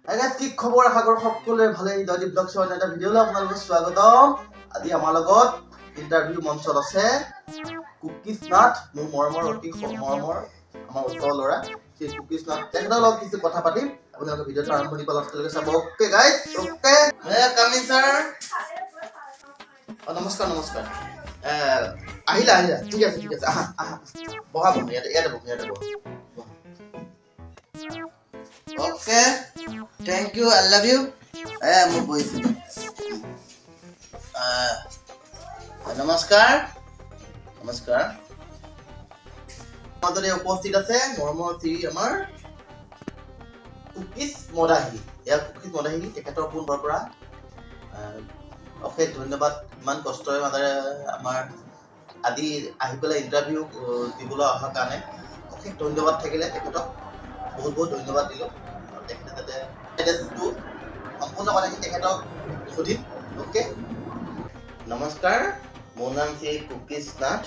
কি খবৰ আশা কৰো সকলোৰে ভালেই দৈনিক ব্লগ শ্ব' এটা ভিডিঅ'লৈ আপোনালোকক স্বাগতম। আজি আমাৰ লগত ইণ্টাৰভিউ মঞ্চত আছে কুকিজ নাথ, মোৰ মৰমৰ অতি মৰমৰ আমাৰ ওচৰৰ ল'ৰা সেই কুকিজ নাথ। তেখেতৰ লগত কিছু কথা পাতিম। আপোনালোকে ভিডিঅ'টো আৰম্ভণি পৰা লাষ্টলৈকে চাব। Okay guys, okay come in sir. নমস্কাৰ নমস্কাৰ। আহিলা ঠিক আছে আহা বহা ইয়াতে বহা okay thank you I love you. মই বহিছোঁ। নমস্কাৰ নমস্কাৰ। মাজতে উপস্থিত আছে মৰমৰ শ্ৰী আমাৰ কুকিজ মদাহী। কুকিজ মদাহী তেখেতৰ ফোনৰ পৰা অশেষ ধন্যবাদ। ইমান কষ্টৰে মাজেৰে আমাৰ আজি আহি পেলাই ইণ্টাৰভিউ দিবলৈ অহাৰ কাৰণে অশেষ ধন্যবাদ থাকিলে তেখেতক। বহুত বহুত ধন্যবাদ দিলোঁ। তেখেতে যাতে সম্পূৰ্ণ কথাখিনি তেখেতক সুধিম। অ'কে নমস্কাৰ, মোৰ নাম শ্ৰী কুকিজ নাথ।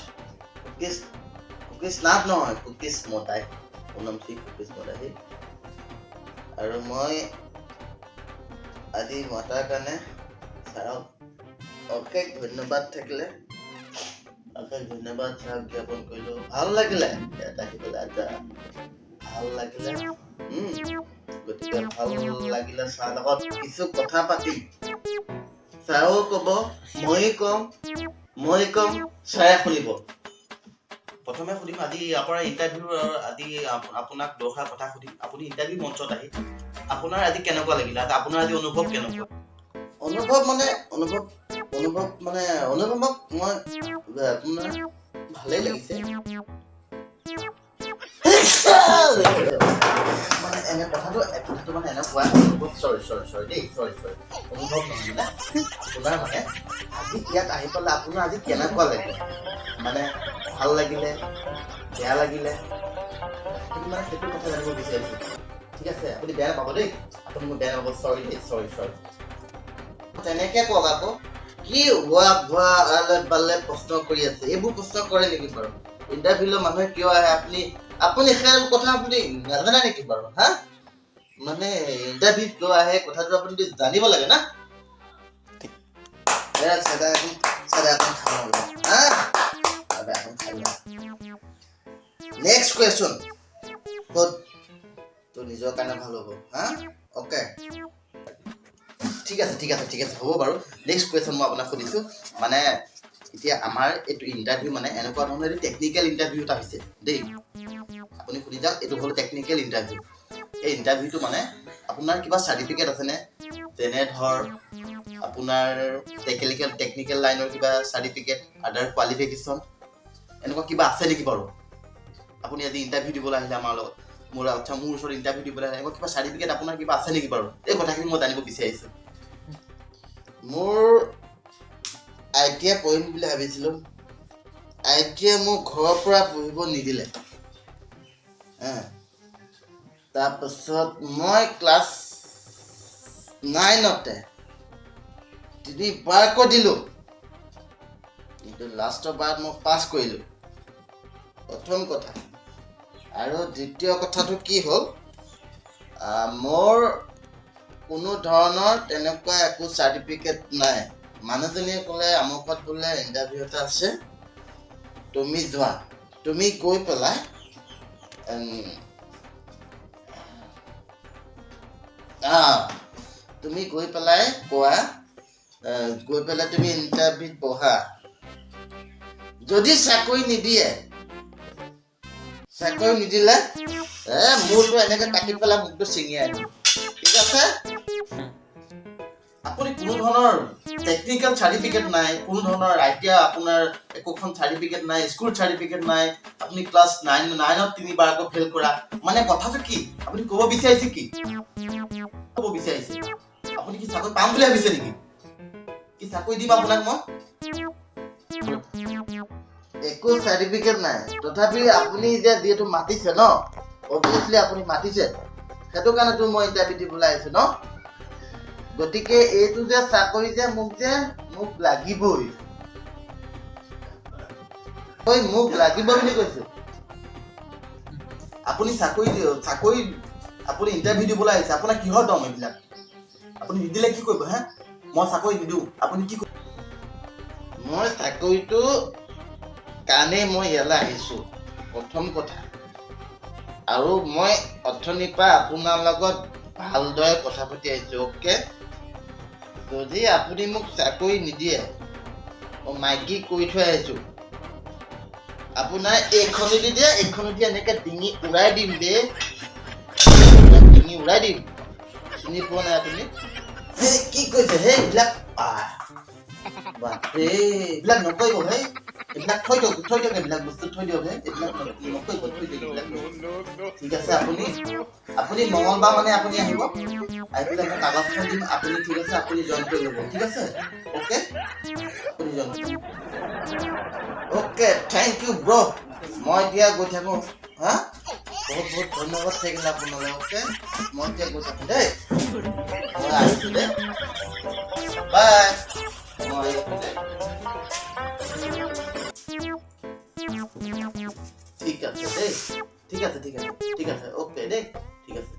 কুকিজ নাথ নহয়, কুকিজ মদাহী। মোৰ নাম শ্ৰী কুকিজ মদাহী। আৰু মই আজি মতাৰ কাৰণে ছাৰক অশেষ ধন্যবাদ থাকিলে। অশেষ ধন্যবাদ ছাৰক জ্ঞাপন কৰিলোঁ। ভাল লাগিলে ইয়াত আহি পেলাই ভাল লাগিলে। গতিকে ভাল লাগিলে ছাৰ লগত কিছু কথা পাতিম। ছাৰেও ক'ব, মই কম, ছাৰে শুনিব। প্ৰথমে সুধিম আজি ইয়াৰ পৰা ইণ্টাৰভিউ আজি আপোনাক দৰকাৰ কথা সুধিম। আপুনি ইণ্টাৰভিউ মঞ্চত আহি আপোনাৰ আজি কেনেকুৱা লাগিলে? আপোনাৰ আজি অনুভৱ কেনেকুৱা? অনুভৱক মই আপোনাৰ ভালেই লাগিছে। কথাটো মানে এনেকুৱা চৰি দেই অনুভৱ নহয় মানে আপোনাৰ মানে আজি ইয়াত আহি পেলাই আপোনাৰ আজি কেনেকুৱা লাগিলে? মানে ভাল লাগিলে, বেয়া লাগিলে, সেইটো কথা জানিব বিচাৰিছোঁ। ঠিক আছে, আপুনি বেয়া নাপাব দেই। আপুনি মোক বেয়া নাপাব। চৰি দেই, চৰি তেনেকে কওক আকৌ। কি বালে প্ৰশ্ন কৰি আছে? এইবোৰ প্ৰশ্ন কৰে নেকি বাৰু? ইণ্টাৰভিউলৈ মানুহে কিয় আহে? আপুনি সেই কথা আপুনি নাজানে নেকি বাৰু? মানে ইণ্টাৰভিউত কিয় আহে কথাটো আপুনি জানিব লাগে না। নেক্সট কুৱেশ্যন ক'ত তোৰ নিজৰ কাৰণে ভাল হ'ব। অ'কে ঠিক আছে হ'ব বাৰু। নেক্সট কুৱেশ্যন মই আপোনাক সুধিছোঁ। মানে এতিয়া আমাৰ এইটো ইণ্টাৰভিউ মানে এনেকুৱা ধৰণৰ এইটো টেকনিকেল ইণ্টাৰভিউ এটা হৈছে দেই। আপুনি শুনি যাওক, এইটো হ'ল টেকনিকেল ইণ্টাৰভিউ। এই ইণ্টাৰভিউটো মানে আপোনাৰ কিবা চাৰ্টিফিকেট আছেনে? যেনে ধৰ আপোনাৰ টেকনিকেল লাইনৰ কিবা চাৰ্টিফিকেট, আদাৰ কোৱালিফিকেশ্যন এনেকুৱা কিবা আছে নেকি বাৰু? আপুনি আজি ইণ্টাৰভিউ দিবলৈ আহিলে আমাৰ লগত, মোৰ ওচৰত ইণ্টাৰভিউ দিবলৈ আহিলে, এনেকুৱা কিবা চাৰ্টিফিকেট আপোনাৰ কিবা আছে নেকি বাৰু? এই কথাখিনি মই জানিব বিচাৰিছোঁ। মোৰ ITI পঢ়িম বুলি ভাবিছিলোঁ। ITI মোক ঘৰৰ পৰা পঢ়িব নিদিলে। তাৰপাছত মই ক্লাছ 9তে 3বাৰকৈ দিলোঁ, কিন্তু লাষ্টৰ বাৰত মই পাছ কৰিলোঁ। প্ৰথম কথা। আৰু দ্বিতীয় কথাটো কি হ'ল, মোৰ কোনো ধৰণৰ তেনেকুৱা একো চাৰ্টিফিকেট নাই। মানুহজনীয়ে ক'লে আমুকত বোলে ইণ্টাৰভিউ এটা আছে, তুমি যোৱা, তুমি গৈ পেলাই কোৱা, গৈ পেলাই তুমি ইণ্টাৰভিউত বহা। যদি চাকৰি নিদিলে মোৰটো এনেকে কাটি পেলাই মোকটো ছিঙিয়াই দিম। ঠিক আছে? আপুনি কোনো ধৰণৰ টেকনিকেল চাৰ্টিফিকেট নাই, কোনো ধৰণৰ ITI আপোনাৰ একোখন চাৰ্টিফিকেট নাই, স্কুল চাৰ্টিফিকেট নাই, আপুনি ক্লাছ 9ত 3বাৰকৈ ফেইল কৰা। মানে কথাটো কি? আপুনি ক'ব বিচাৰিছে কি? আপুনি কি চাকৰি পাম বুলি ভাবিছে নেকি? কি চাকৰি দিম আপোনাক মই? একো চাৰ্টিফিকেট নাই, তথাপি আপুনি এতিয়া যিহেতু মাতিছে ন, অবভিয়াছলি আপুনি মাতিছে, সেইটো কাৰণেতো মই ইণ্টাৰভিউ দিবলৈ আহিছোঁ ন। গতিকে এইটো যে চাকৰি যে মোক লাগিবই, মোক লাগিব বুলি কৈছোঁ। আপুনি চাকৰি আপুনি ইণ্টাৰভিউ দিবলৈ আহিছে, আপোনাৰ কিহৰ দম এইবিলাক? আপুনি নিদিলে কি কৰিব হে? মই চাকৰি নিদিওঁ, আপুনি কি কৰিব? মই চাকৰিটো কাৰণেই মই ইয়ালৈ আহিছোঁ, প্ৰথম কথা। আৰু মই অথনিৰ পৰা আপোনাৰ লগত ভালদৰে কথা পাতি আহিছোঁ, অ'কে? যদি আপুনি মোক চাকৰি নিদিয়ে, মই মাইকী কৰি থৈ আহিছোঁ, আপোনাৰ এইখনেদি দিয়ে, এইখনেদি এনেকৈ ডিঙি উৰাই দিম দেই, ডিঙি উৰাই দিম। চিনি পোৱা নাই আপুনি? সেই কি কৈছে সেই এইবিলাক? বাপৰে, এইবিলাক নকৰিব হেই, এইবিলাক থৈ দিয়ক এইবিলাক বস্তু থৈ দিয়ক হে, এইবিলাক নকৰিব, থৈ দিয়ক এইবিলাক। ঠিক আছে, আপুনি মঙলবাৰ মানে আপুনি আহিব, আহি পেলাই মই কাগজখন দিম, আপুনি ঠিক আছে আপুনি জইন কৰি ল'ব, ঠিক আছে? অ'কে? আপুনি জইন কৰিব। অ'কে, থেংক ইউ ব্ৰ'। মই এতিয়া গৈ থাকোঁ, হা? বহুত বহুত ধন্যবাদ থাকিল আপোনালৈ, অ'কে? মই এতিয়া গৈ থাকোঁ দেই, মই আহিছোঁ দেই, বাই। মই আহিছোঁ দেই। ঠিক আছে দেই, ঠিক আছে, অ'কে দেই, ঠিক আছে।